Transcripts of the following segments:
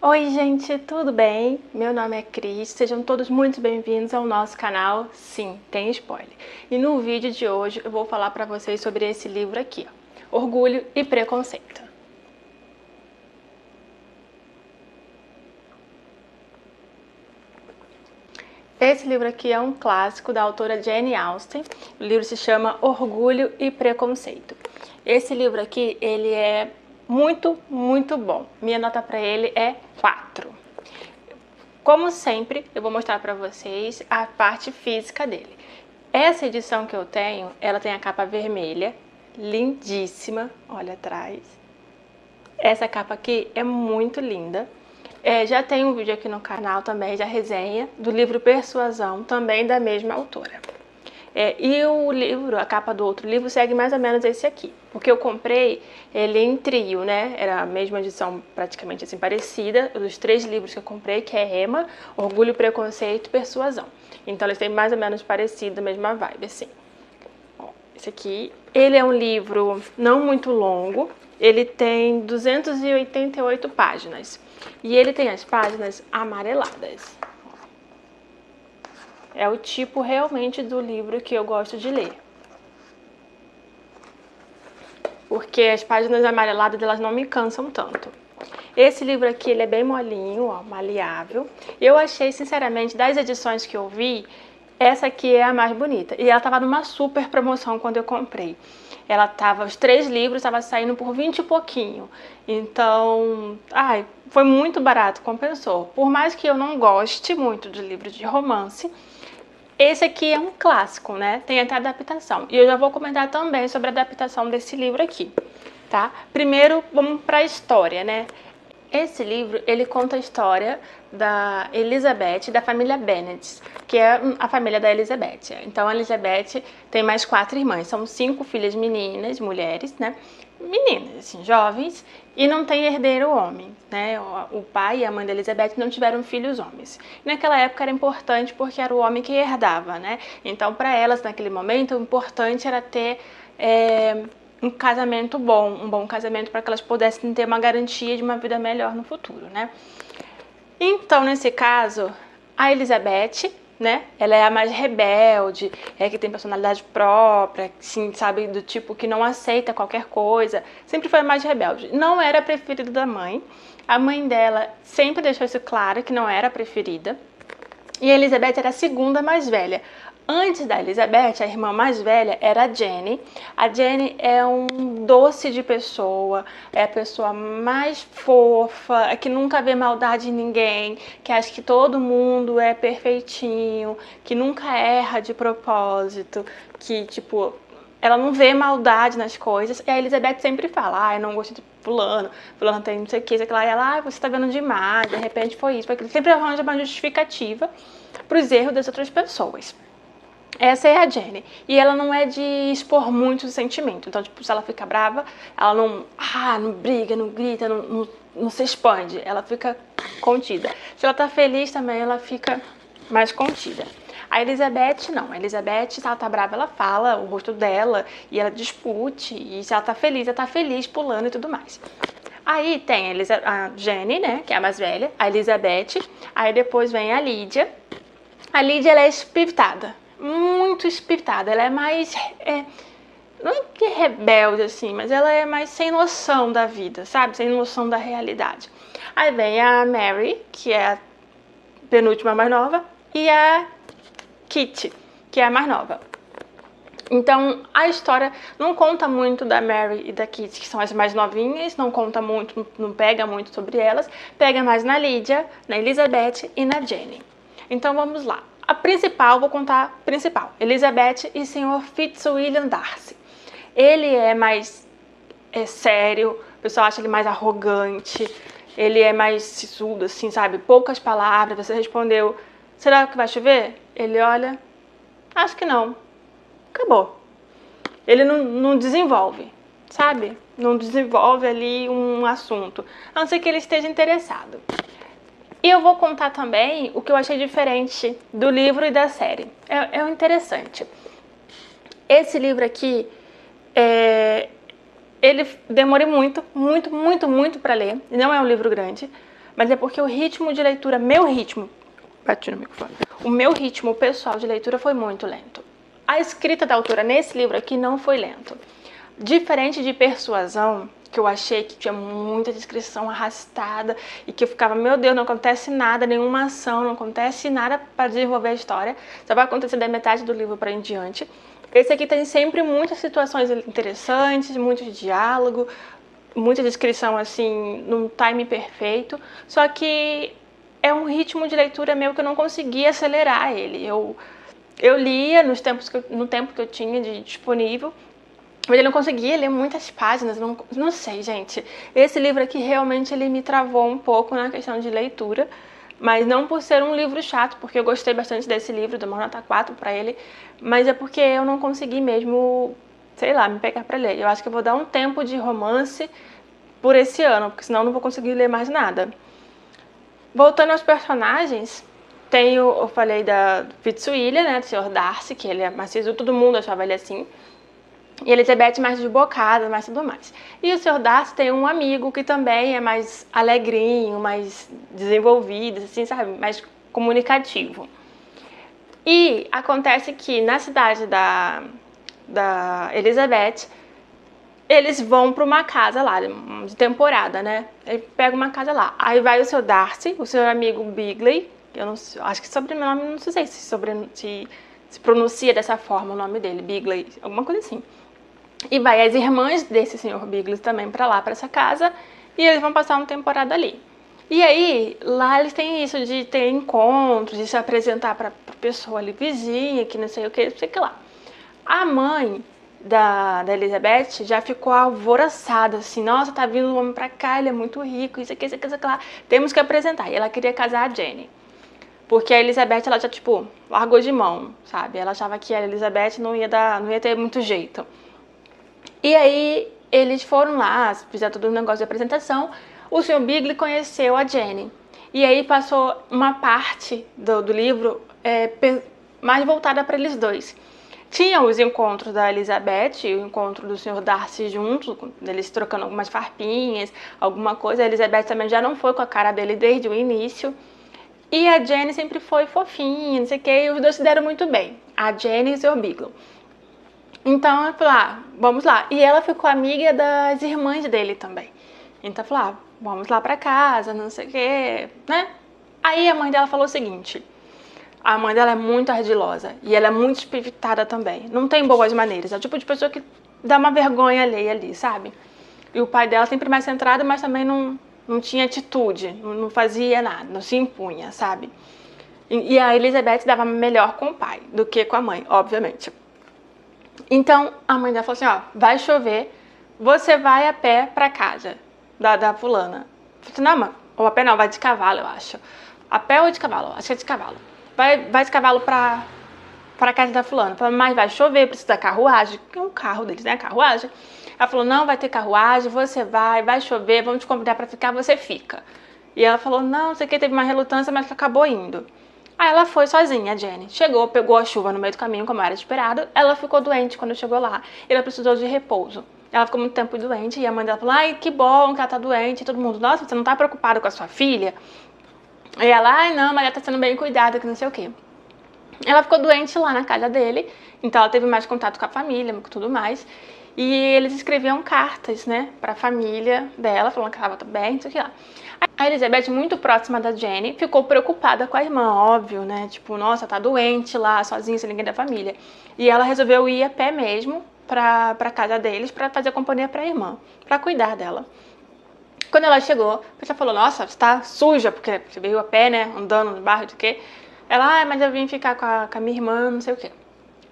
Oi gente, tudo bem? Meu nome é Cris, sejam todos muito bem-vindos ao nosso canal Sim, Tem Spoiler. E no vídeo de hoje eu vou falar para vocês sobre esse livro aqui, ó, Orgulho e Preconceito. Esse livro aqui é um clássico da autora Jane Austen. O livro se chama Orgulho e Preconceito. Esse livro aqui, ele é muito bom. Minha nota para ele é 4. Como sempre, eu vou mostrar para vocês a parte física dele. Essa edição que eu tenho, ela tem a capa vermelha, lindíssima, olha atrás. Essa capa aqui é muito linda. Já tem um vídeo aqui no canal também, de resenha do livro Persuasão, também da mesma autora. E o livro, a capa do outro livro, segue mais ou menos esse aqui. Porque eu comprei ele em trio, né? Era a mesma edição praticamente assim parecida, dos 3 livros que eu comprei, que é Emma, Orgulho, Preconceito e Persuasão. Então eles têm mais ou menos parecido, a mesma vibe, assim. Ó, esse aqui, ele é um livro não muito longo, ele tem 288 páginas. E ele tem as páginas amareladas. É o tipo realmente do livro que eu gosto de ler. Porque as páginas amareladas, elas não me cansam tanto. Esse livro aqui, ele é bem molinho, ó, maleável. Eu achei, sinceramente, das edições que eu vi, essa aqui é a mais bonita. E ela tava numa super promoção quando eu comprei. Ela tava, os 3 livros estavam saindo por 20 e pouquinho. Então, foi muito barato, compensou. Por mais que eu não goste muito de livros de romance, esse aqui é um clássico, né? Tem até adaptação. E eu já vou comentar também sobre a adaptação desse livro aqui, tá? Primeiro, vamos para a história, né? Esse livro, ele conta a história da Elizabeth, da família Bennet, que é a família da Elizabeth. Então, a Elizabeth tem mais 4 irmãs. São 5 filhas meninas, mulheres, né? Meninas, assim, jovens, e não tem herdeiro homem, né? O pai e a mãe da Elizabeth não tiveram filhos homens. E naquela época era importante porque era o homem que herdava, né? Então, para elas, naquele momento, o importante era ter um casamento bom, um bom casamento para que elas pudessem ter uma garantia de uma vida melhor no futuro, né? Então, nesse caso, a Elizabeth, né? Ela é a mais rebelde, que tem personalidade própria, assim, sabe, do tipo que não aceita qualquer coisa. Sempre foi a mais rebelde. Não era a preferida da mãe. A mãe dela sempre deixou isso claro que não era a preferida. E a Elizabeth era a segunda mais velha. Antes da Elizabeth, a irmã mais velha era a Jenny. A Jenny é um doce de pessoa, é a pessoa mais fofa, que nunca vê maldade em ninguém, que acha que todo mundo é perfeitinho, que nunca erra de propósito, que, tipo, ela não vê maldade nas coisas. E a Elizabeth sempre fala, eu não gosto de fulano tem não sei o que, sei lá. E ela, você tá vendo demais, de repente foi isso, foi aquilo. Sempre arranja uma justificativa pros erros das outras pessoas. Essa é a Jenny. E ela não é de expor muito o sentimento. Então, tipo, se ela fica brava, ela não briga, não grita, não se expande. Ela fica contida. Se ela tá feliz também, ela fica mais contida. A Elizabeth, não. A Elizabeth, se ela tá brava, ela fala o rosto dela e ela discute. E se ela tá feliz, pulando e tudo mais. Aí tem a Jenny, né, que é a mais velha, a Elizabeth. Aí depois vem a Lídia. A Lídia, ela é espiritada. Muito espiritada, ela é mais, não é que rebelde assim, mas ela é mais sem noção da vida, sabe? Sem noção da realidade. Aí vem a Mary, que é a penúltima mais nova, e a Kitty, que é a mais nova. Então, a história não conta muito da Mary e da Kitty, que são as mais novinhas, não conta muito, não pega muito sobre elas, pega mais na Lídia, na Elizabeth e na Jenny. Então, vamos lá. A principal, vou contar a principal. Elizabeth e Sr. Fitzwilliam Darcy. Ele é mais sério, o pessoal acha ele mais arrogante, ele é mais sisudo, assim, sabe? Poucas palavras, você respondeu, será que vai chover? Ele olha, acho que não. Acabou. Ele não desenvolve, sabe? Não desenvolve ali um assunto, a não ser que ele esteja interessado. E eu vou contar também o que eu achei diferente do livro e da série. É interessante. Esse livro aqui, ele demorei muito para ler. Não é um livro grande, mas é porque o ritmo de leitura, meu ritmo, bati no microfone, o meu ritmo pessoal de leitura foi muito lento. A escrita da autora nesse livro aqui não foi lento. Diferente de Persuasão, que eu achei que tinha muita descrição arrastada e que eu ficava, meu Deus, não acontece nada, nenhuma ação, não acontece nada para desenvolver a história, só vai acontecer da metade do livro para em diante. Esse aqui tem sempre muitas situações interessantes, muito diálogo, muita descrição assim, num time perfeito, só que é um ritmo de leitura meu que eu não conseguia acelerar ele. Eu lia no tempo que eu tinha disponível, mas eu não conseguia ler muitas páginas, não sei, gente. Esse livro aqui realmente ele me travou um pouco na questão de leitura, mas não por ser um livro chato, porque eu gostei bastante desse livro, dou uma nota 4 pra ele, mas é porque eu não consegui mesmo, sei lá, me pegar pra ler. Eu acho que eu vou dar um tempo de romance por esse ano, porque senão eu não vou conseguir ler mais nada. Voltando aos personagens, eu falei da Fitzwilliam, né, do Sr. Darcy, que ele é maciço, todo mundo achava ele assim. E Elizabeth mais desbocada, mais tudo mais. E o Sr. Darcy tem um amigo que também é mais alegrinho, mais desenvolvido, assim, sabe? Mais comunicativo. E acontece que na cidade da Elizabeth, eles vão para uma casa lá, de temporada, né? Ele pega uma casa lá. Aí vai o Sr. Darcy, o seu amigo Bingley, eu não sei, acho que sobrenome, não sei se pronuncia dessa forma o nome dele, Bingley, alguma coisa assim. E vai as irmãs desse Sr. Bingley também para lá, para essa casa, e eles vão passar uma temporada ali. E aí, lá eles têm isso de ter encontros, de se apresentar para pessoa ali vizinha, que não sei o que, não sei o que lá. A mãe da Elizabeth já ficou alvoroçada, assim, nossa, tá vindo um homem pra cá, ele é muito rico, isso aqui, lá, temos que apresentar. E ela queria casar a Jenny. Porque a Elizabeth, ela já, tipo, largou de mão, sabe? Ela achava que a Elizabeth não ia ter muito jeito. E aí, eles foram lá, fizeram todo um negócio de apresentação. O Sr. Bingley conheceu a Jenny. E aí passou uma parte do livro mais voltada para eles dois. Tinha os encontros da Elizabeth e o encontro do Sr. Darcy juntos, eles trocando algumas farpinhas, alguma coisa. A Elizabeth também já não foi com a cara dele desde o início. E a Jenny sempre foi fofinha, não sei o que, e os dois se deram muito bem. A Jenny e o Sr. Bingley. Então, eu falei, vamos lá. E ela ficou amiga das irmãs dele também. Então, eu falei, vamos lá pra casa, não sei o que, né? Aí a mãe dela falou o seguinte, a mãe dela é muito ardilosa e ela é muito espivitada também. Não tem boas maneiras, é o tipo de pessoa que dá uma vergonha alheia ali, sabe? E o pai dela sempre mais centrado, mas também não tinha atitude, não fazia nada, não se impunha, sabe? E a Elizabeth dava melhor com o pai do que com a mãe, obviamente. Então, a mãe dela falou assim, vai chover, você vai a pé pra casa da fulana. Eu falei assim, não, mãe, ou a pé não, vai de cavalo, eu acho. A pé ou de cavalo? Acho que é de cavalo. Vai de cavalo pra casa da fulana. Eu falei, mas vai chover, precisa da carruagem, que é um carro deles, né, carruagem. Ela falou, não, vai ter carruagem, você vai chover, vamos te convidar pra ficar, você fica. E ela falou, não sei o que, teve uma relutância, mas acabou indo. Aí ela foi sozinha, a Jenny. Chegou, pegou a chuva no meio do caminho, como era esperado. Ela ficou doente quando chegou lá. E ela precisou de repouso. Ela ficou muito tempo doente e a mãe dela falou, ai, que bom que ela tá doente. E todo mundo, nossa, você não tá preocupada com a sua filha? E ela, ai, não, mas ela tá sendo bem cuidada, que não sei o quê. Ela ficou doente lá na casa dele, então ela teve mais contato com a família, com tudo mais. E eles escreviam cartas, né, pra família dela, falando que ela estava bem, não sei o que lá. A Elizabeth, muito próxima da Jenny, ficou preocupada com a irmã, óbvio, né, tipo, nossa, tá doente lá, sozinha, sem ninguém da família. E ela resolveu ir a pé mesmo pra casa deles, pra fazer companhia pra irmã, pra cuidar dela. Quando ela chegou, a pessoa falou, nossa, você tá suja, porque você veio a pé, né, andando no barro, de quê? Ela, mas eu vim ficar com a minha irmã, não sei o quê.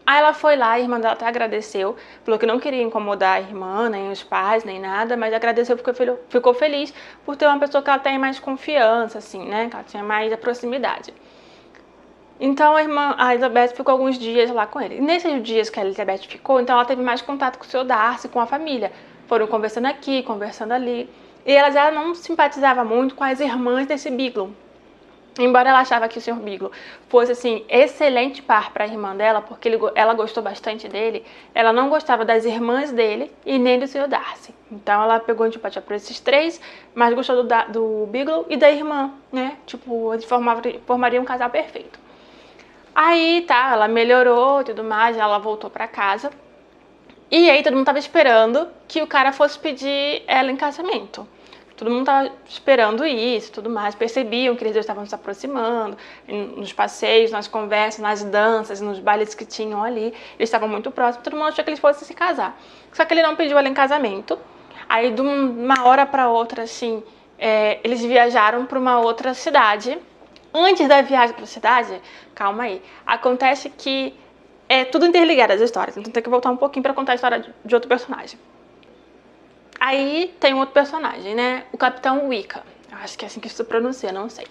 Aí ela foi lá, a irmã dela até agradeceu, falou que não queria incomodar a irmã, nem os pais, nem nada, mas agradeceu porque ficou feliz por ter uma pessoa que ela tem mais confiança, assim, né, que ela tinha mais proximidade. Então a Elizabeth ficou alguns dias lá com ele. E nesses dias que a Elizabeth ficou, então ela teve mais contato com o seu Darcy, com a família. Foram conversando aqui, conversando ali. E ela já não simpatizava muito com as irmãs desse Bingley. Embora ela achava que o Sr. Bigelow fosse, assim, excelente par para a irmã dela, porque ela gostou bastante dele, ela não gostava das irmãs dele e nem do Sr. Darcy. Então ela pegou antipatia por esses três, mas gostou do Bigelow e da irmã, né? Tipo, eles formariam um casal perfeito. Aí, tá, ela melhorou e tudo mais, ela voltou para casa. E aí todo mundo tava esperando que o cara fosse pedir ela em casamento. Todo mundo tava esperando isso, tudo mais. Percebiam que eles dois estavam se aproximando, nos passeios, nas conversas, nas danças, nos bailes que tinham ali. Eles estavam muito próximos, todo mundo achou que eles fossem se casar. Só que ele não pediu ela em casamento. Aí, de uma hora para outra, assim, eles viajaram para uma outra cidade. Antes da viagem para a cidade, calma aí, acontece que é tudo interligado as histórias, então tem que voltar um pouquinho para contar a história de outro personagem. Aí tem um outro personagem, né? O Capitão Wickham. Acho que é assim que se pronuncia, não sei.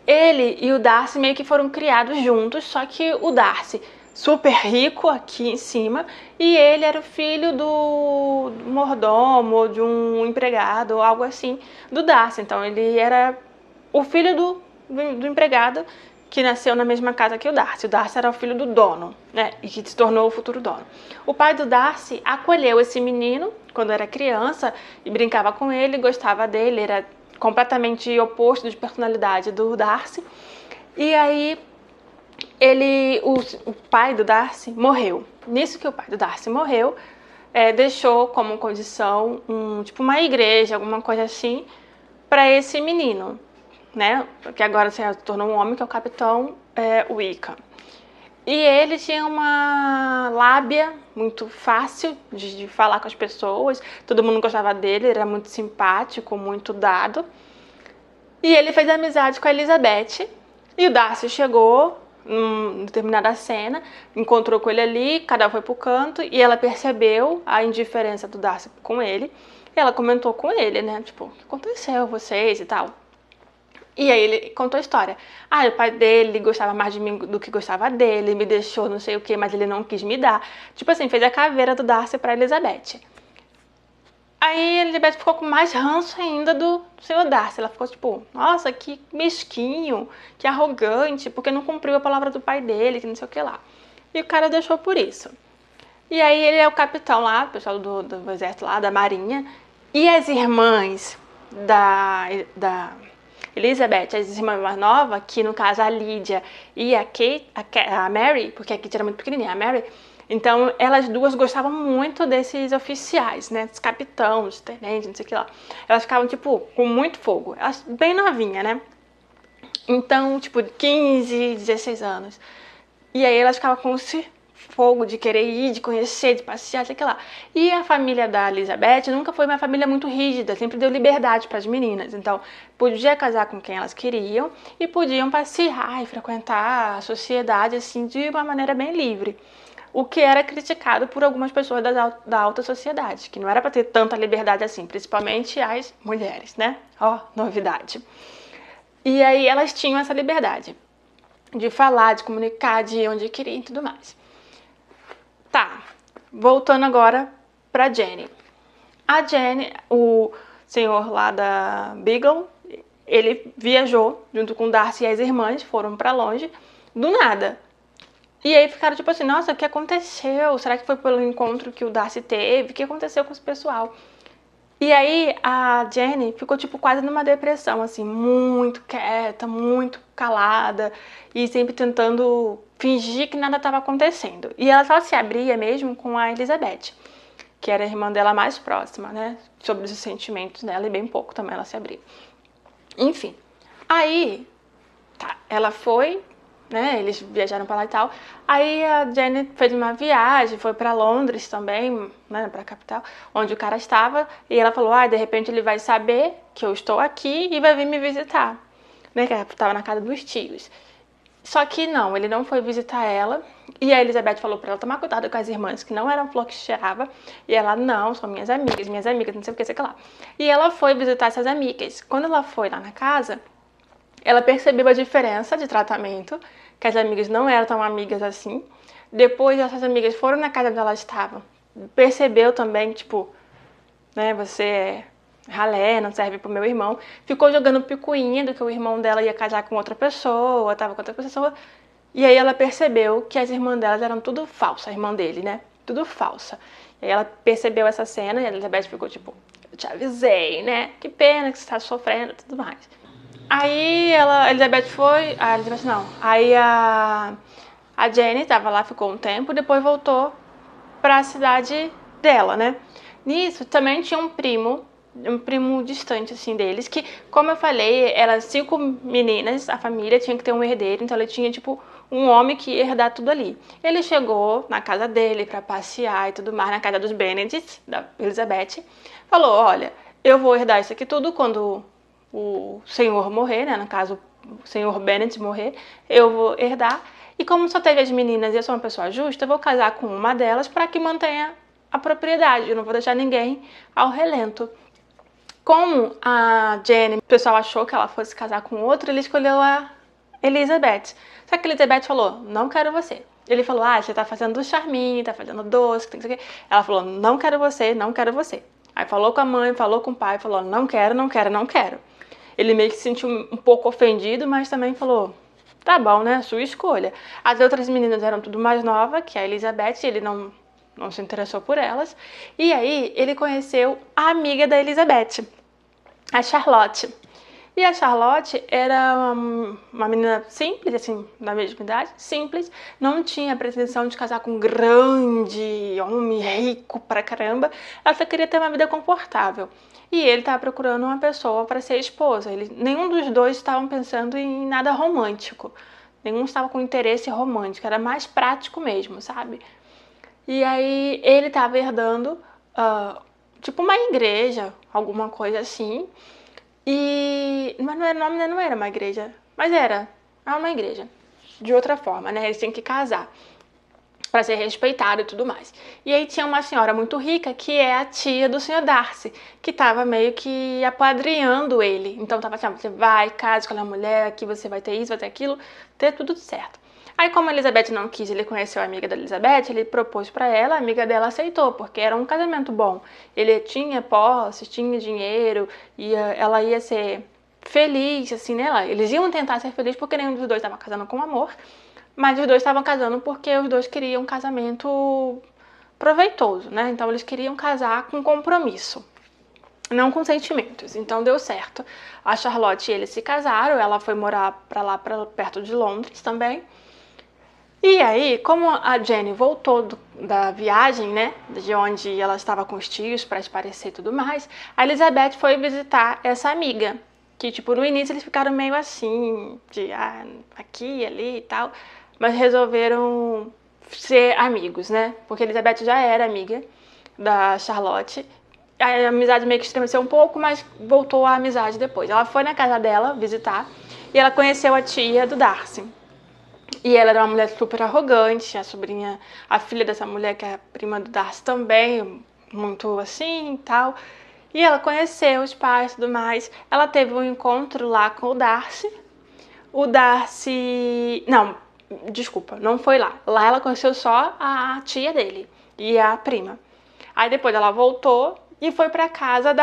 Ele e o Darcy meio que foram criados juntos, só que o Darcy, super rico aqui em cima, e ele era o filho do mordomo, ou de um empregado, ou algo assim, do Darcy. Então ele era o filho do empregado que nasceu na mesma casa que o Darcy. O Darcy era o filho do dono, né? E que se tornou o futuro dono. O pai do Darcy acolheu esse menino quando era criança e brincava com ele, gostava dele, era completamente oposto de personalidade do Darcy. E aí o pai do Darcy morreu. Nisso que o pai do Darcy morreu, deixou como condição tipo uma igreja, alguma coisa assim, para esse menino, né? Que agora se tornou um homem, que é o Capitão Wickham. E ele tinha uma lábia muito fácil de falar com as pessoas, todo mundo gostava dele, era muito simpático, muito dado. E ele fez amizade com a Elizabeth, e o Darcy chegou em determinada cena, encontrou com ele ali, cada um foi pro canto, e ela percebeu a indiferença do Darcy com ele, e ela comentou com ele, né, tipo, o que aconteceu, vocês e tal. E aí ele contou a história. Ah, o pai dele gostava mais de mim do que gostava dele, me deixou não sei o que, mas ele não quis me dar. Tipo assim, fez a caveira do Darcy pra Elizabeth. Aí a Elizabeth ficou com mais ranço ainda do Sr. Darcy. Ela ficou tipo, nossa, que mesquinho, que arrogante, porque não cumpriu a palavra do pai dele, que não sei o que lá. E o cara deixou por isso. E aí ele é o capitão lá, o pessoal do exército lá, da marinha. E as irmãs da Elizabeth, as irmãs mais novas, que no caso a Lydia e a Mary, porque a Kate era muito pequenininha, a Mary, então elas duas gostavam muito desses oficiais, né, dos capitães, tenentes, não sei o que lá. Elas ficavam, tipo, com muito fogo, elas bem novinha, né, então, tipo, 15, 16 anos. E aí elas ficavam com esse fogo de querer ir, de conhecer, de passear, sei lá. E a família da Elizabeth nunca foi uma família muito rígida, sempre deu liberdade para as meninas. Então, podia casar com quem elas queriam e podiam passear e frequentar a sociedade assim de uma maneira bem livre. O que era criticado por algumas pessoas da alta sociedade, que não era para ter tanta liberdade assim, principalmente as mulheres, né? Ó, novidade. E aí elas tinham essa liberdade de falar, de comunicar, de ir onde queriam e tudo mais. Tá, voltando agora pra Jenny. A Jenny, o senhor lá da Bigelow, ele viajou junto com Darcy e as irmãs, foram pra longe, do nada. E aí ficaram tipo assim, nossa, o que aconteceu? Será que foi pelo encontro que o Darcy teve? O que aconteceu com esse pessoal? E aí a Jenny ficou tipo quase numa depressão, assim, muito quieta, muito calada e sempre tentando fingir que nada estava acontecendo. E ela só se abria mesmo com a Elizabeth, que era a irmã dela mais próxima, né? Sobre os sentimentos dela e bem pouco também ela se abria. Enfim, aí tá, ela foi, né? Eles viajaram pra lá e tal. Aí a Jenny fez uma viagem, foi pra Londres também, né? Pra capital, onde o cara estava. E ela falou, de repente ele vai saber que eu estou aqui e vai vir me visitar. Né? Que ela estava na casa dos tios. Só que não, ele não foi visitar ela. E a Elizabeth falou pra ela tomar cuidado com as irmãs, que não eram flor que cheirava. E ela, não, são minhas amigas, não sei o que, sei lá. E ela foi visitar essas amigas. Quando ela foi lá na casa, ela percebeu a diferença de tratamento, que as amigas não eram tão amigas assim. Depois, essas amigas foram na casa onde elas estavam. Percebeu também, tipo, né, você ralé, não serve pro meu irmão. Ficou jogando picuinha do que o irmão dela ia casar com outra pessoa, tava com outra pessoa. E aí ela percebeu que as irmãs delas eram tudo falsa, a irmã dele, né? Tudo falsa. E aí ela percebeu essa cena e a Elizabeth ficou tipo, eu te avisei, né? Que pena que você tá sofrendo e tudo mais. Aí a Elizabeth foi, a Elizabeth não, aí a Jenny tava lá, ficou um tempo, depois voltou pra cidade dela, né? Nisso também tinha um primo distante, assim, deles, que, como eu falei, eram 5 meninas, a família tinha que ter um herdeiro, então ele tinha, tipo, um homem que ia herdar tudo ali. Ele chegou na casa dele pra passear e tudo mais, na casa dos Benedict, da Elizabeth, falou, olha, eu vou herdar isso aqui tudo quando o senhor morrer, né, no caso, o senhor Benedict morrer, eu vou herdar, e como só teve as meninas e eu sou uma pessoa justa, eu vou casar com uma delas para que mantenha a propriedade, eu não vou deixar ninguém ao relento. Como a Jenny, o pessoal achou que ela fosse casar com outro, ele escolheu a Elizabeth. Só que a Elizabeth falou, não quero você. Ele falou, você tá fazendo charminho, tá fazendo doce, tem que ser. Ela falou, não quero você, não quero você. Aí falou com a mãe, falou com o pai, falou, não quero, não quero, não quero. Ele meio que se sentiu um pouco ofendido, mas também falou, tá bom, né, sua escolha. As outras meninas eram tudo mais novas que a Elizabeth, ele não se interessou por elas. E aí ele conheceu a amiga da Elizabeth, a Charlotte. E a Charlotte era uma menina simples, assim, da mesma idade, simples, não tinha pretensão de casar com um grande homem rico pra caramba, ela só queria ter uma vida confortável. E ele estava procurando uma pessoa para ser esposa. Nenhum dos dois estavam pensando em nada romântico. Nenhum estava com interesse romântico, era mais prático mesmo, sabe? E aí ele estava herdando, tipo uma igreja, alguma coisa assim. Mas o nome não era uma igreja, mas era uma igreja. De outra forma, né? Eles tinham que casar para ser respeitado e tudo mais. E aí tinha uma senhora muito rica, que é a tia do Sr. Darcy, que estava meio que apadrinhando ele. Então tava assim, você vai, casa com aquela mulher, aqui você vai ter isso, vai ter aquilo, ter tudo certo. Aí como a Elizabeth não quis, ele conheceu a amiga da Elizabeth, ele propôs para ela, a amiga dela aceitou, porque era um casamento bom. Ele tinha posses, tinha dinheiro, ela ia ser feliz, assim, né? Eles iam tentar ser felizes porque nenhum dos dois estava casando com amor, mas os dois estavam casando porque os dois queriam um casamento proveitoso, né? Então eles queriam casar com compromisso, não com sentimentos. Então deu certo. A Charlotte e ele se casaram, ela foi morar pra perto de Londres também. E aí, como a Jenny voltou da viagem, né, de onde ela estava com os tios para esparecer e tudo mais, a Elizabeth foi visitar essa amiga, que tipo, no início eles ficaram meio assim, de aqui e ali e tal, mas resolveram ser amigos, né, porque a Elizabeth já era amiga da Charlotte. A amizade meio que estremeceu um pouco, mas voltou a amizade depois. Ela foi na casa dela visitar e ela conheceu a tia do Darcy. E ela era uma mulher super arrogante, a filha dessa mulher, que é a prima do Darcy também, muito assim e tal. E ela conheceu os pais e tudo mais. Ela teve um encontro lá com o Darcy. O Darcy... Não, desculpa, não foi lá. Lá ela conheceu só a tia dele e a prima. Aí depois ela voltou e foi pra casa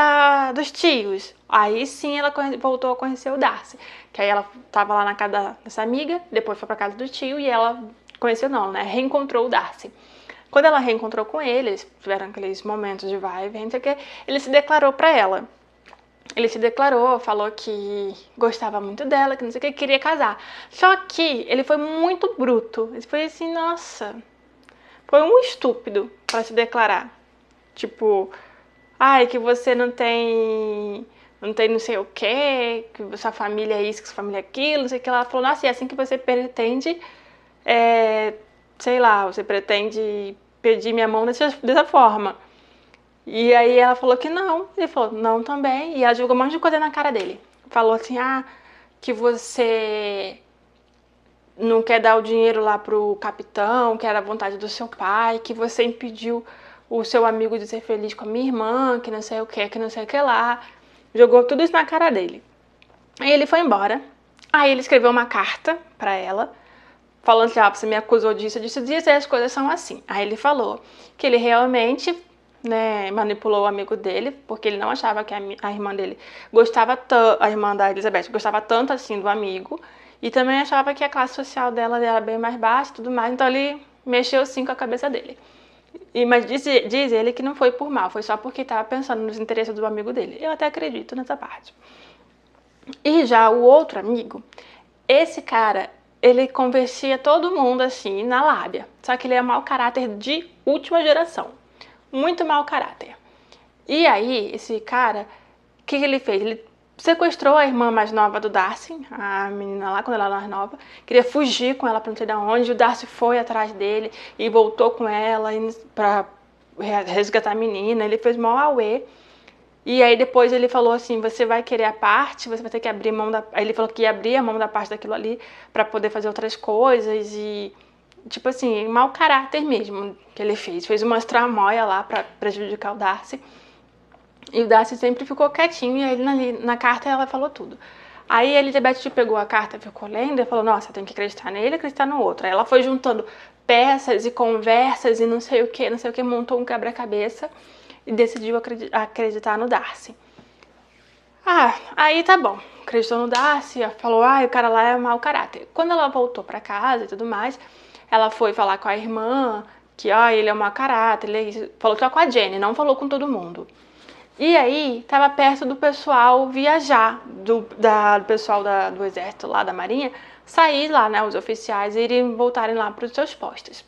dos tios. Aí sim ela voltou a conhecer o Darcy. Que aí ela tava lá na casa dessa amiga, depois foi pra casa do tio e ela conheceu não, né? Reencontrou o Darcy. Quando ela reencontrou com ele, eles tiveram aqueles momentos de vai e vem, não sei o que, ele se declarou pra ela. Ele se declarou, falou que gostava muito dela, que não sei o que, queria casar. Só que ele foi muito bruto. Ele foi assim, nossa, foi um estúpido pra se declarar. Tipo, que você não tem não sei o que sua família é isso, que sua família é aquilo, não sei o que. Ela falou, nossa, e é assim que você pretende, sei lá, você pretende pedir minha mão dessa forma. E aí ela falou que não, ele falou, não também, e ela jogou um monte de coisa na cara dele. Falou assim, que você não quer dar o dinheiro lá pro capitão, que era a vontade do seu pai, que você impediu o seu amigo de ser feliz com a minha irmã, que não sei o que não sei o que lá. Jogou tudo isso na cara dele. Aí ele foi embora. Aí ele escreveu uma carta pra ela, falando assim, você me acusou disso, e as coisas são assim. Aí ele falou que ele realmente né, manipulou o amigo dele, porque ele não achava que a irmã dele gostava tanto, a irmã da Elizabeth gostava tanto assim do amigo, e também achava que a classe social dela era bem mais baixa e tudo mais, então ele mexeu sim com a cabeça dele. Mas diz ele que não foi por mal, foi só porque estava pensando nos interesses do amigo dele. Eu até acredito nessa parte. E já o outro amigo, esse cara, ele convencia todo mundo assim na lábia. Só que ele é mau caráter de última geração. Muito mau caráter. E aí, esse cara, o que ele fez? Ele sequestrou a irmã mais nova do Darcy, a menina lá, quando ela era mais nova. Queria fugir com ela pra não sei de onde. O Darcy foi atrás dele e voltou com ela pra resgatar a menina. Ele fez mó auê. E aí depois ele falou assim, você vai querer a parte, você vai ter que abrir mão da... Aí ele falou que ia abrir a mão da parte daquilo ali pra poder fazer outras coisas e... Tipo assim, mau caráter mesmo que ele fez. Fez umas tramóia lá pra prejudicar o Darcy. E o Darcy sempre ficou quietinho e aí na carta ela falou tudo. Aí a Elizabeth pegou a carta, ficou lendo e falou, nossa, tem que acreditar nele e acreditar no outro. Aí ela foi juntando peças e conversas e não sei o que, montou um quebra-cabeça e decidiu acreditar no Darcy. Ah, aí tá bom. Acreditou no Darcy, falou, o cara lá é mau caráter. Quando ela voltou pra casa e tudo mais, ela foi falar com a irmã que, ele é mau caráter, ele falou só com a Jenny, não falou com todo mundo. E aí, tava perto do pessoal viajar, do pessoal do exército lá, da marinha, sair lá, né, os oficiais, irem voltarem lá pros seus postos.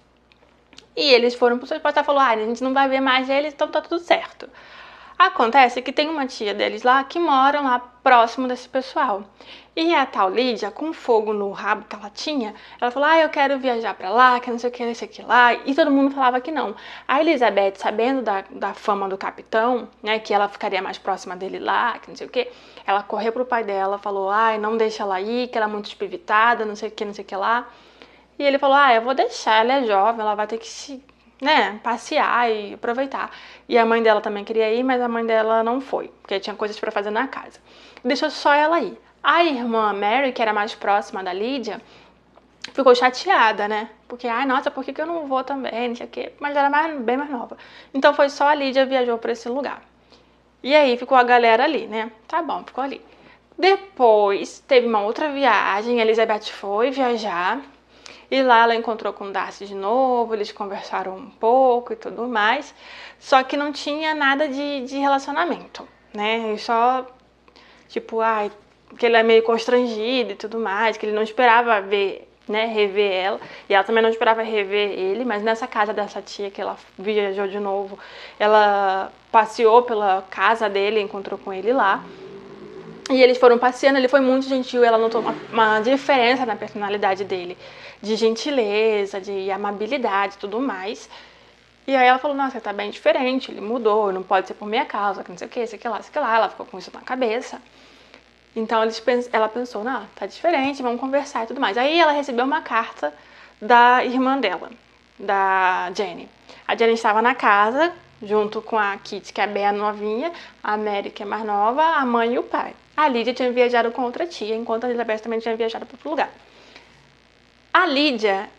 E eles foram pros seus postos e falou, a gente não vai ver mais eles, então tá tudo certo. Acontece que tem uma tia deles lá que moram lá próximo desse pessoal. E a tal Lídia, com fogo no rabo que ela tinha, ela falou, eu quero viajar pra lá, que não sei o que, não sei o que lá. E todo mundo falava que não. A Elizabeth, sabendo da fama do capitão, né, que ela ficaria mais próxima dele lá, que não sei o que, ela correu pro pai dela, falou, não deixa ela ir, que ela é muito espivitada, não sei o que, não sei o que lá. E ele falou, eu vou deixar, ela é jovem, ela vai ter que se... passear e aproveitar. E a mãe dela também queria ir, mas a mãe dela não foi, porque tinha coisas para fazer na casa. Deixou só ela ir. A irmã Mary, que era mais próxima da Lídia, ficou chateada, né? Porque, nossa, por que eu não vou também, não sei o quê. Mas ela era bem mais nova. Então foi só a Lídia viajou para esse lugar. E aí ficou a galera ali, né? Tá bom, ficou ali. Depois teve uma outra viagem, a Elizabeth foi viajar. E lá ela encontrou com o Darcy de novo, eles conversaram um pouco e tudo mais. Só que não tinha nada de relacionamento, né? E só, tipo, que ele é meio constrangido e tudo mais, que ele não esperava ver, né, rever ela. E ela também não esperava rever ele, mas nessa casa dessa tia que ela viajou de novo, ela passeou pela casa dele, encontrou com ele lá. E eles foram passeando, ele foi muito gentil, ela notou uma diferença na personalidade dele, de gentileza, de amabilidade e tudo mais. E aí ela falou, nossa, tá bem diferente, ele mudou, não pode ser por minha causa, que não sei o que, sei o que lá, sei o que lá. Ela ficou com isso na cabeça. Então ela pensou, não, tá diferente, vamos conversar e tudo mais. Aí ela recebeu uma carta da irmã dela, da Jenny. A Jenny estava na casa, junto com a Kitty, que é bem novinha, a Mary, que é mais nova, a mãe e o pai. A Lídia tinha viajado com outra tia, enquanto a Elizabeth também tinha viajado para outro lugar. A Lídia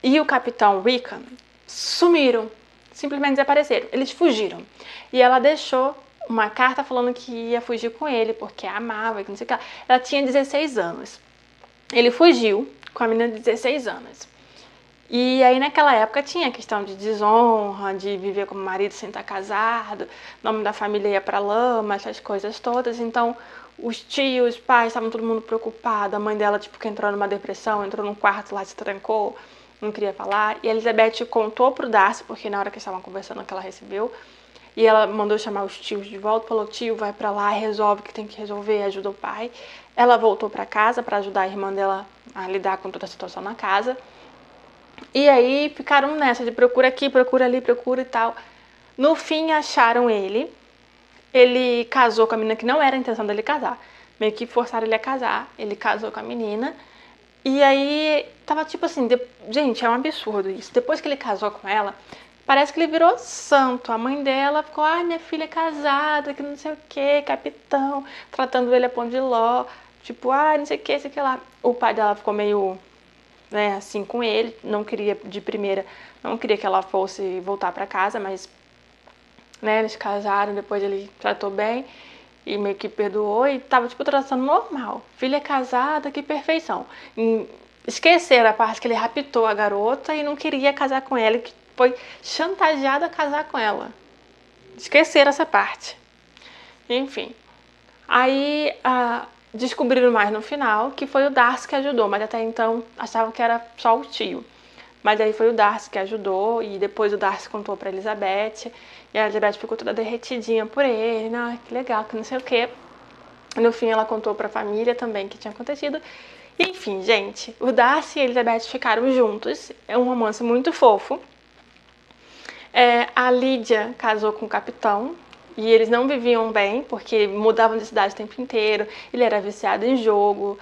e o capitão Wickham sumiram, simplesmente desapareceram, eles fugiram. E ela deixou uma carta falando que ia fugir com ele, porque a amava, que não sei o que. Ela tinha 16 anos. Ele fugiu com a menina de 16 anos. E aí naquela época tinha a questão de desonra, de viver como marido sem estar casado, nome da família ia pra lama, essas coisas todas. Então os tios, os pais, estavam todo mundo preocupado. A mãe dela, tipo, que entrou numa depressão, entrou num quarto lá, se trancou, não queria falar. E a Elizabeth contou pro Darcy, porque na hora que eles estavam conversando que ela recebeu, e ela mandou chamar os tios de volta, falou, tio, vai pra lá, resolve o que tem que resolver, ajuda o pai. Ela voltou pra casa pra ajudar a irmã dela a lidar com toda a situação na casa. E aí ficaram nessa de procura aqui, procura ali, procura e tal. No fim acharam ele. Ele casou com a menina que não era a intenção dele casar. Meio que forçaram ele a casar. Ele casou com a menina. E aí tava tipo assim, gente, é um absurdo isso. Depois que ele casou com ela, parece que ele virou santo. A mãe dela ficou, minha filha é casada, que não sei o que, capitão, tratando ele a pão de ló. Tipo, não sei o que, sei o que lá. O pai dela ficou meio, né, assim com ele, não queria de primeira, não queria que ela fosse voltar para casa, mas né? Eles casaram, depois ele tratou bem e meio que perdoou e tava, tipo, tratando normal. Filha casada, que perfeição. Esqueceram a parte que ele raptou a garota e não queria casar com ela, que foi chantageado a casar com ela. Esqueceram essa parte. Enfim. Aí descobriram mais no final que foi o Darcy que ajudou, mas até então achavam que era só o tio. Mas aí foi o Darcy que ajudou e depois o Darcy contou pra Elizabeth e a Elizabeth ficou toda derretidinha por ele, né? Que legal, que não sei o quê. No fim ela contou pra família também que tinha acontecido. Enfim, gente, o Darcy e a Elizabeth ficaram juntos, é um romance muito fofo. A Lídia casou com o capitão e eles não viviam bem porque mudavam de cidade o tempo inteiro, ele era viciado em jogo,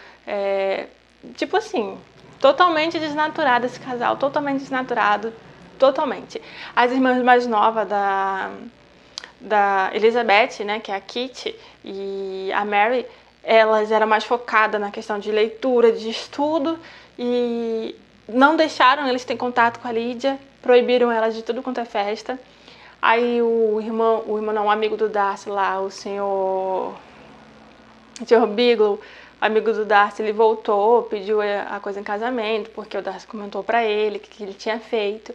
tipo assim, totalmente desnaturado esse casal, totalmente desnaturado, totalmente. As irmãs mais novas da Elizabeth, né, que é a Kitty, e a Mary, elas eram mais focadas na questão de leitura, de estudo, e não deixaram eles ter contato com a Lídia, proibiram elas de tudo quanto é festa. Aí o amigo do Darcy lá, o senhor Bigelow, amigo do Darcy, ele voltou, pediu a coisa em casamento, porque o Darcy comentou pra ele o que ele tinha feito.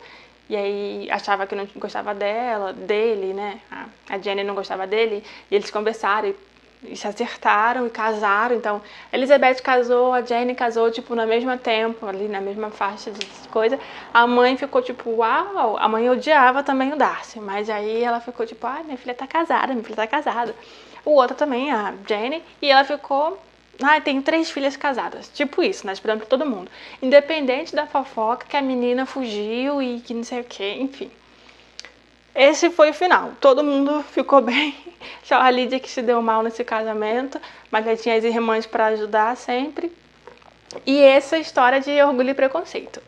E aí achava que não gostava dele, né? A Jenny não gostava dele. E eles conversaram e se acertaram e casaram. Então, a Elizabeth casou, a Jenny casou, tipo, no mesmo tempo, ali na mesma faixa de coisa. A mãe ficou tipo, uau! A mãe odiava também o Darcy, mas aí ela ficou tipo, minha filha tá casada, minha filha tá casada. O outro também, a Jenny, e ela ficou... tem 3 filhas casadas. Tipo isso, né? Esperando pra todo mundo. Independente da fofoca que a menina fugiu e que não sei o que, enfim. Esse foi o final. Todo mundo ficou bem. Só a Lídia que se deu mal nesse casamento, mas ela tinha as irmãs pra ajudar sempre. E essa é a história de Orgulho e Preconceito.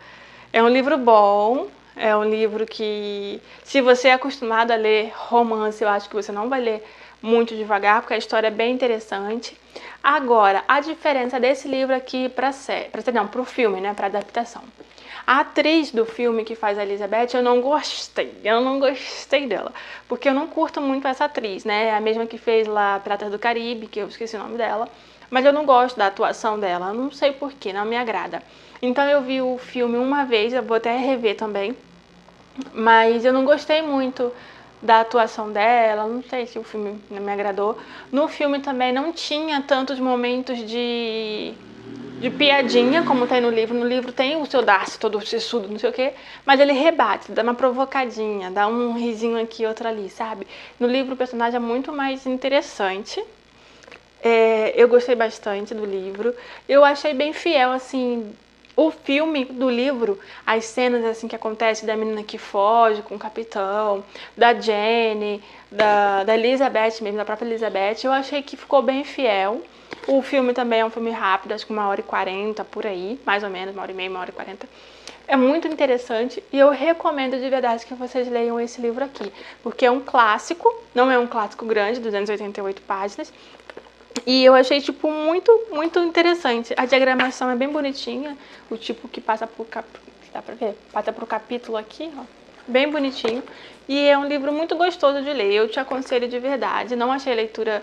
É um livro bom, é um livro que, se você é acostumado a ler romance, eu acho que você não vai ler muito devagar, porque a história é bem interessante. Agora, a diferença desse livro aqui para o filme, né, para adaptação. A atriz do filme que faz a Elizabeth, eu não gostei dela, porque eu não curto muito essa atriz, né, é a mesma que fez lá Piratas do Caribe, que eu esqueci o nome dela, mas eu não gosto da atuação dela, eu não sei porquê, não me agrada. Então eu vi o filme uma vez, eu vou até rever também, mas eu não gostei muito da atuação dela, não sei se o filme não me agradou. No filme também não tinha tantos momentos de piadinha como tem no livro. No livro tem o seu Darcy todo sissudo, não sei o quê, mas ele rebate, dá uma provocadinha, dá um risinho aqui, outro ali, sabe? No livro o personagem é muito mais interessante. Eu gostei bastante do livro. Eu achei bem fiel, assim... O filme do livro, as cenas assim que acontecem da menina que foge com o capitão, da Jenny, da Elizabeth mesmo, da própria Elizabeth, eu achei que ficou bem fiel. O filme também é um filme rápido, acho que 1h40 por aí, mais ou menos, 1h30, 1h40. É muito interessante e eu recomendo de verdade que vocês leiam esse livro aqui, porque é um clássico, não é um clássico grande, 288 páginas, e eu achei, tipo, muito, muito interessante. A diagramação é bem bonitinha, o tipo que passa por dá pra ver? Passa pro capítulo aqui, ó. Bem bonitinho. E é um livro muito gostoso de ler. Eu te aconselho de verdade. Não achei a leitura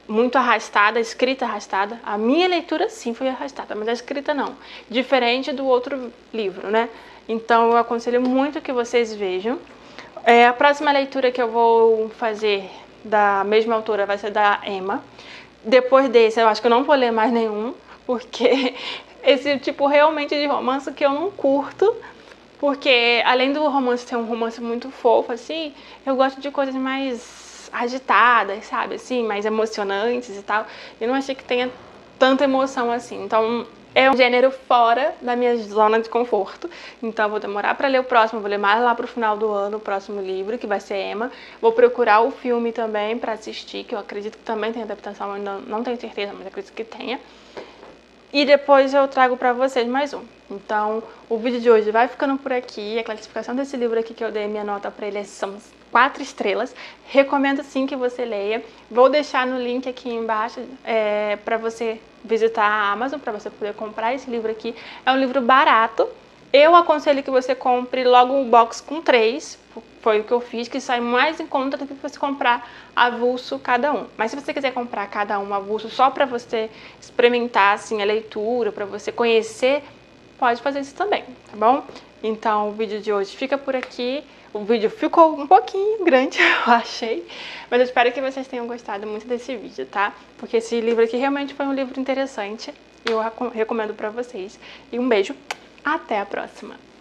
muito arrastada, a escrita arrastada. A minha leitura, sim, foi arrastada, mas a escrita não. Diferente do outro livro, né? Então, eu aconselho muito que vocês vejam. A próxima leitura que eu vou fazer da mesma autora vai ser da Emma. Depois desse, eu acho que eu não vou ler mais nenhum, porque esse tipo realmente de romance que eu não curto, porque além do romance ser um romance muito fofo, assim, eu gosto de coisas mais agitadas, sabe, assim, mais emocionantes e tal. Eu não achei que tenha tanta emoção assim, então... É um gênero fora da minha zona de conforto, então vou demorar para ler o próximo, vou ler mais lá pro final do ano o próximo livro, que vai ser Emma. Vou procurar o filme também para assistir, que eu acredito que também tem adaptação, ainda não tenho certeza, mas acredito que tenha. E depois eu trago para vocês mais um. Então, o vídeo de hoje vai ficando por aqui. A classificação desse livro aqui que eu dei minha nota para ele são 4 estrelas. Recomendo sim que você leia. Vou deixar no link aqui embaixo para você visitar a Amazon, para você poder comprar esse livro aqui. É um livro barato. Eu aconselho que você compre logo um box com 3, foi o que eu fiz, que sai mais em conta do que você comprar avulso cada um. Mas se você quiser comprar cada um avulso só para você experimentar assim a leitura, para você conhecer, pode fazer isso também, tá bom? Então o vídeo de hoje fica por aqui. O vídeo ficou um pouquinho grande, eu achei, mas eu espero que vocês tenham gostado muito desse vídeo, tá? Porque esse livro aqui realmente foi um livro interessante e eu recomendo pra vocês. E um beijo, até a próxima!